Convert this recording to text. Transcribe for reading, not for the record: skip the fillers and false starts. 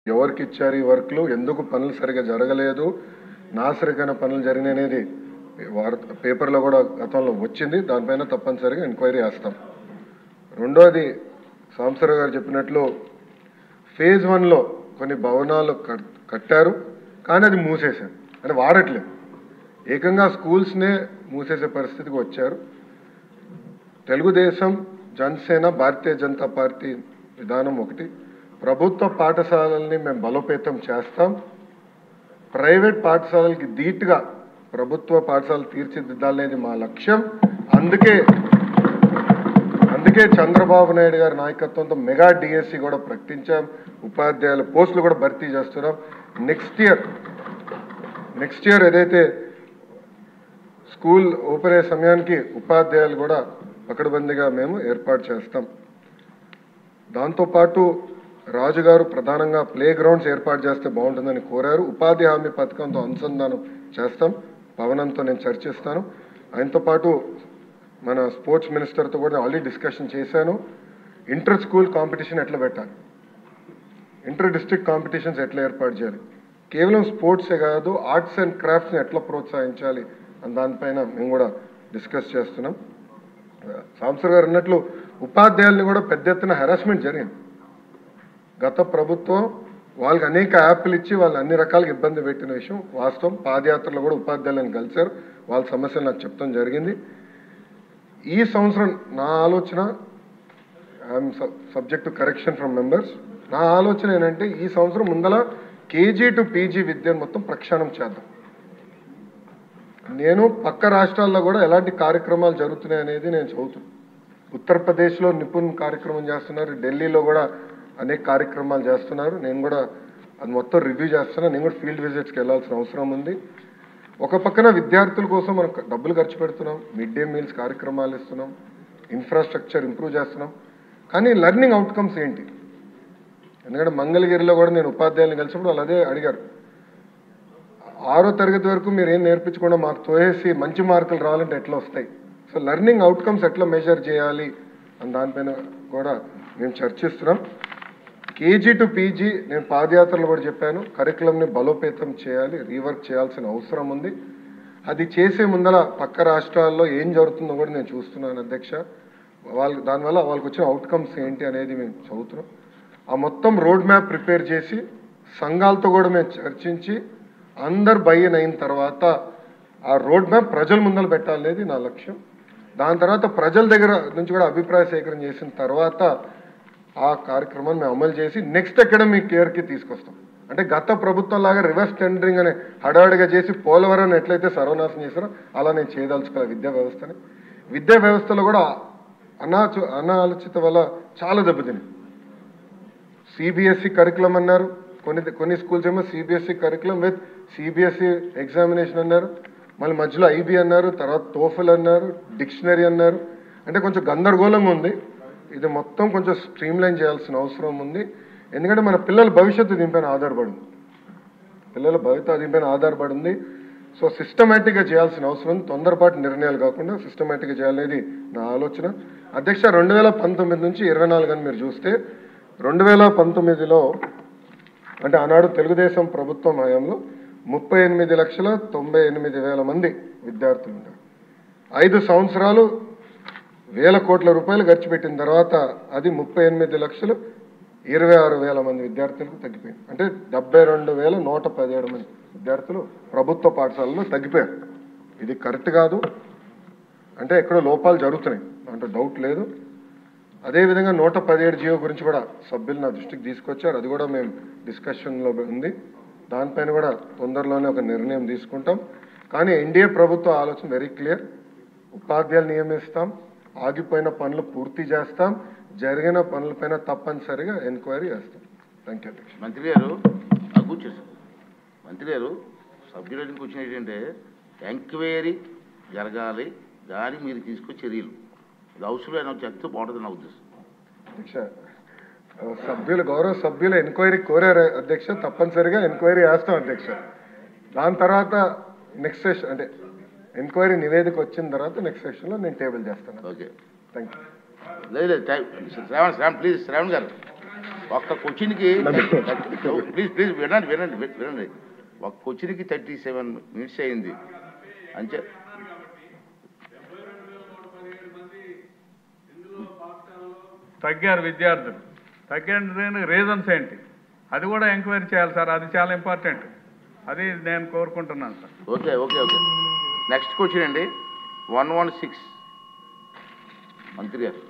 ఎవరికి ఇచ్చారు ఈ వర్క్లు, ఎందుకు పనులు సరిగా జరగలేదు, నాసరికైన పనులు జరిగిననేది పేపర్లో కూడా గతంలో వచ్చింది. దానిపైన తప్పనిసరిగా ఎంక్వైరీ చేస్తాం. రెండోది సాంబశివరావు గారు చెప్పినట్లు ఫేజ్ 1లో కొన్ని భవనాలు కట్టారు, కానీ అది మూసేశారు, అంటే వాడట్లేదు. ఏకంగా స్కూల్స్నే మూసేసే పరిస్థితికి వచ్చారు. తెలుగుదేశం, జనసేన, భారతీయ జనతా పార్టీ విధానం ఒకటి. ప్రభుత్వ పాఠశాలల్ని మేము బలోపేతం చేస్తాం. ప్రైవేట్ పాఠశాలలకి ధీటుగా ప్రభుత్వ పాఠశాలలు తీర్చిదిద్దాలనేది మా లక్ష్యం. అందుకే చంద్రబాబు నాయుడు గారి నాయకత్వంతో మెగా డిఎస్సి కూడా ప్రకటించాం. ఉపాధ్యాయుల పోస్టులు కూడా భర్తీ చేస్తున్నాం. నెక్స్ట్ ఇయర్ ఏదైతే స్కూల్ ఓపెన్ అయ్యే సమయానికి ఉపాధ్యాయులు కూడా పకడ్బందీగా మేము ఏర్పాటు చేస్తాం. దాంతోపాటు రాజుగారు ప్రధానంగా ప్లే గ్రౌండ్స్ ఏర్పాటు చేస్తే బాగుంటుందని కోరారు. ఉపాధి హామీ పథకంతో అనుసంధానం చేస్తాం. పవనంతో నేను చర్చిస్తాను. ఆయనతో పాటు మన స్పోర్ట్స్ మినిస్టర్తో కూడా ఆల్రెడీ డిస్కషన్ చేశాను. ఇంటర్ స్కూల్ కాంపిటీషన్ ఎట్లా పెట్టాలి, ఇంటర్ డిస్ట్రిక్ట్ కాంపిటీషన్స్ ఎట్లా ఏర్పాటు చేయాలి, కేవలం స్పోర్ట్సే కాదు ఆర్ట్స్ అండ్ క్రాఫ్ట్స్ని ఎట్లా ప్రోత్సహించాలి అని దానిపైన మేము కూడా డిస్కస్ చేస్తున్నాం. సాంబశివరావు గారు అన్నట్లు ఉపాధ్యాయుల్ని కూడా పెద్ద ఎత్తున హెరాస్మెంట్ జరిగింది. గత ప్రభుత్వం వాళ్ళకి అనేక యాప్లు ఇచ్చి వాళ్ళు అన్ని రకాలుగా ఇబ్బంది పెట్టిన విషయం వాస్తవం. పాదయాత్రలో కూడా ఉపాధ్యాయులను కలిశారు, వాళ్ళ సమస్యలు నాకు చెప్తాం జరిగింది. ఈ సంవత్సరం నా ఆలోచన, I'm subject to correction from members, నా ఆలోచన ఏంటంటే ఈ సంవత్సరం ముందల కేజీ టు పీజీ విద్యను మొత్తం ప్రక్షాళన చేద్దాం. నేను పక్క రాష్ట్రాల్లో కూడా ఎలాంటి కార్యక్రమాలు జరుగుతున్నాయి అనేది నేను చదువుతున్నాను. ఉత్తరప్రదేశ్లో నిపుణ్ కార్యక్రమం చేస్తున్నారు, ఢిల్లీలో కూడా అనేక కార్యక్రమాలు చేస్తున్నారు. నేను కూడా అది మొత్తం రివ్యూ చేస్తున్నాను. నేను కూడా ఫీల్డ్ విజిట్స్కి వెళ్ళాల్సిన అవసరం ఉంది. ఒక పక్కన విద్యార్థుల కోసం మనం డబ్బులు ఖర్చు పెడుతున్నాం, మిడ్ డే మీల్స్ కార్యక్రమాలు ఇస్తున్నాం, ఇన్ఫ్రాస్ట్రక్చర్ ఇంప్రూవ్ చేస్తున్నాం, కానీ లెర్నింగ్ అవుట్కమ్స్ ఏంటి? ఎందుకంటే మంగళగిరిలో కూడా నేను ఉపాధ్యాయులను కలిసినప్పుడు వాళ్ళు అదే అడిగారు. 6వ తరగతి వరకు మీరు ఏం నేర్పించకుండా మాకు తోయేసి మంచి మార్కులు రావాలంటే ఎట్లా వస్తాయి? సో లెర్నింగ్ అవుట్కమ్స్ ఎట్లా మెజర్ చేయాలి అని దానిపైన కూడా మేము చర్చిస్తున్నాం. కేజీ టు పీజీ నేను పాదయాత్రలు కూడా చెప్పాను, కరికులంని బలోపేతం చేయాలి, రీవర్క్ చేయాల్సిన అవసరం ఉంది. అది చేసే ముందర పక్క రాష్ట్రాల్లో ఏం జరుగుతుందో కూడా నేను చూస్తున్నాను అధ్యక్ష. దానివల్ల వాళ్ళకి వచ్చిన అవుట్కమ్స్ ఏంటి అనేది మేము చదువుతున్నాం. ఆ మొత్తం రోడ్ మ్యాప్ ప్రిపేర్ చేసి సంఘాలతో కూడా మేము చర్చించి అందరు బయ్యన్ అయిన తర్వాత ఆ రోడ్ మ్యాప్ ప్రజల ముందర పెట్టాలనేది నా లక్ష్యం. దాని తర్వాత ప్రజల దగ్గర నుంచి కూడా అభిప్రాయ సేకరణ చేసిన తర్వాత ఆ కార్యక్రమాన్ని మేము అమలు చేసి నెక్స్ట్ అకాడమిక్ ఇయర్కి తీసుకొస్తాం. అంటే గత ప్రభుత్వం లాగా రివర్స్ టెండరింగ్ అనే హడావిడిగా చేసి పోలవరం ఎట్లయితే సర్వనాశనం చేశారో అలా నేను చేయదలుచుకోవాలి విద్యా వ్యవస్థని. విద్యా వ్యవస్థలో కూడా అనాలోచిత వల్ల చాలా దెబ్బతిని సిబిఎస్ఈ కరికులం అన్నారు, కొన్ని స్కూల్స్ ఏమో CBSE curriculum with CBSE examination అన్నారు, మళ్ళీ మధ్యలో ఐబీ అన్నారు, తర్వాత టోఫెల్ అన్నారు, డిక్షనరీ అన్నారు. అంటే కొంచెం గందరగోళంగా ఉంది. ఇది మొత్తం కొంచెం స్ట్రీమ్లైన్ చేయాల్సిన అవసరం ఉంది. ఎందుకంటే మన పిల్లల భవిష్యత్తు దీనిపైన ఆధారపడి ఉంది. సో సిస్టమేటిక్గా చేయాల్సిన అవసరం ఉంది. తొందరపాటు నిర్ణయాలు కాకుండా సిస్టమేటిక్గా చేయాలనేది నా ఆలోచన అధ్యక్ష. 2019 నుంచి 24 అని మీరు చూస్తే 2019లో అంటే ఆనాడు తెలుగుదేశం ప్రభుత్వం హయాంలో 38,98,000 మంది విద్యార్థులు ఉన్నారు. 5 సంవత్సరాలు వేల కోట్ల రూపాయలు ఖర్చు పెట్టిన తర్వాత అది 38,26,000 మంది విద్యార్థులకు తగ్గిపోయింది. అంటే 72,117 మంది విద్యార్థులు ప్రభుత్వ పాఠశాలలో తగ్గిపోయారు. ఇది కరెక్ట్ కాదు, అంటే ఎక్కడో లోపాలు జరుగుతున్నాయి, అంటే డౌట్ లేదు. అదేవిధంగా 117 జియో గురించి కూడా సభ్యులు నా దృష్టికి తీసుకొచ్చారు. అది కూడా మేము డిస్కషన్లో ఉంది. దానిపైన కూడా తొందరలోనే ఒక నిర్ణయం తీసుకుంటాం. కానీ ఎన్డీఏ ప్రభుత్వ ఆలోచన వెరీ క్లియర్. ఉపాధ్యాయులు నియమిస్తాం, ఆగిపోయిన పనులు పూర్తి చేస్తాం, జరిగిన పనులపైన తప్పనిసరిగా ఎంక్వైరీ చేస్తాం. థ్యాంక్ యూ అధ్యక్ష. మంత్రి గారు కూర్చోండి. మంత్రి గారు సభ్యులకి వచ్చిన ఏంటంటే ఎంక్వైరీ జరగాలి, దాని మీరు తీసుకొచ్చే చర్యలు ఇది అవసరమైన చెప్తే బాగుంటుంది నా ఉద్దేశం. అధ్యక్ష గౌరవ సభ్యులు ఎంక్వైరీ కోరారు అధ్యక్ష, తప్పనిసరిగా ఎంక్వైరీ చేస్తాం అధ్యక్ష. దాని తర్వాత నెక్స్ట్ సెషన్ అంటే ఎంక్వైరీ నివేదిక వచ్చిన తర్వాత నెక్స్ట్ సెషన్లో నేను టేబుల్ చేస్తాను. Okay, thank you. లేదు శ్రావణ్ ప్లీజ్, శ్రావణ్ గారు ఒక్క క్వశ్చన్కి ప్లీజ్ వినండి ఒక క్వశ్చన్కి 37 minutes అయింది అంతే. తగ్గారు విద్యార్థులు, తగ్గిన రీజన్స్ ఏంటి అది కూడా ఎంక్వైరీ చేయాలి సార్, అది చాలా ఇంపార్టెంట్, అది నేను కోరుకుంటున్నాను సార్. ఓకే నెక్స్ట్ క్వశ్చన్ అండి 116 మంత్రి గారు.